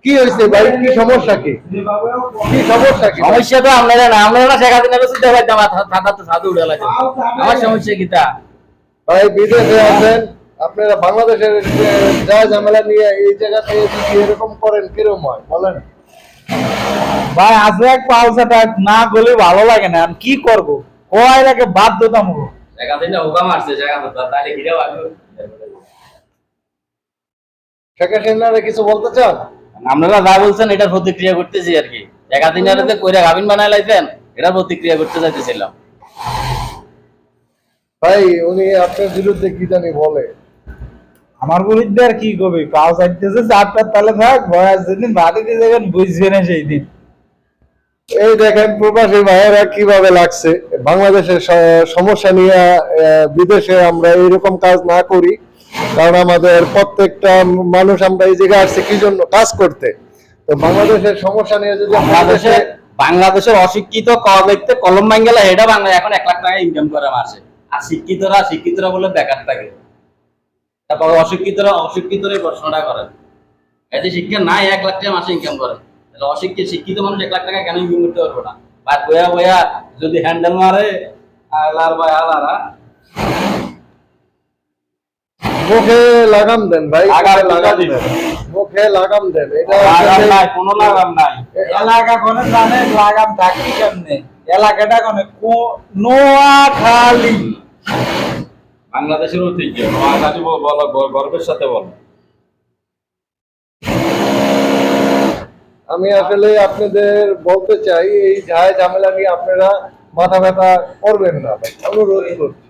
কি হয়েছে ভাই? কি সমস্যা? কি কি সমস্যা? কি সমস্যা তো আপনারা না, আপনারা শেখ হাসিনাকে চিন্তা করতাম সাদা তো সাধু উঠে লাগে। আমার সমস্যা কি তা? ভাই বিদেশে আছেন আপনারা, বাংলাদেশের যা ঝামেলা নিয়ে এই জায়গাতে যদি এরকম করেন কিরকম হয় বলেন? ভাই আজকে এক পালসাটা না গলে ভালো লাগে না, আমি কি করব? কয় লাগে বাধ্যতামূলক। শেখ হাসিনা হুকাম আসছে, শেখ হাসিনা তাহলে ঘিরে ভাগবে। শেখ হাসিনারে কিছু বলতে চান? আপনারা যা বলছেন এটার প্রতিক্রিয়া করতেছি আর কি। শেখ হাসিনারে যে কইরা গাবিন বানায় লাইছেন এটার প্রতিক্রিয়া করতে চাইতেছিলাম। ভাই উনি আপনার বিরুদ্ধে কি জানি বলে। আমার বিরুদ্ধে আর কি করবে? পাও চাইতেছে চারটার তালে থাক, বয়স যেদিন বাড়িতে যাবেন বুঝবে না সেই দিন। এই দেখেন প্রবাসী ভাইয়েরা কিভাবে লাগছে। বাংলাদেশের সমস্যা নিয়ে বিদেশে আমরা এইরকম কাজ না করি, কারণ আমাদের প্রত্যেকটা মানুষ আমরা এই জায়গায় আসছে কি জন্য? কাজ করতে। তো বাংলাদেশের সমস্যা নিয়ে যদি বাংলাদেশের অশিক্ষিত দেখতে কলম বাঙ্গালা এটা বাংলা এখন 1 লাখ টাকা ইনকাম করে মাসে। আর শিক্ষিতরা বলে বেকার থাকে। তারপর অশিক্ষিতরা প্রশ্নটা করেন, এই যে শিক্ষা নাই 1 লাখ টাকা মাসে ইনকাম করে, তাহলে শিক্ষিত মানুষ 1 লাখ টাকা কেন ইনকাম করতে পারবো না? বা বয়া বয়া যদি হ্যান্ডেল মারে আলার ভাই আলারা মুখে লাগাম দেন ভাই, লাগাম দেন। মুখে লাগাম দেন। এটা লাগাম নাই, কোনো লাগাম নাই। এলাকা কোনে জানে লাগাম থাকি কেমনে? এলাকাটা কোনে নোয়াখালী। বাংলাদেশের ঐতিহ্য নোয়াখালী বলো, গর্বের সাথে বলো। আমি আসলে আপনাদের বলতে চাই, এই ঝামেলা নিয়ে আপনারা মাথা ব্যথা করবেন না ভাই, অনুরোধ করছি।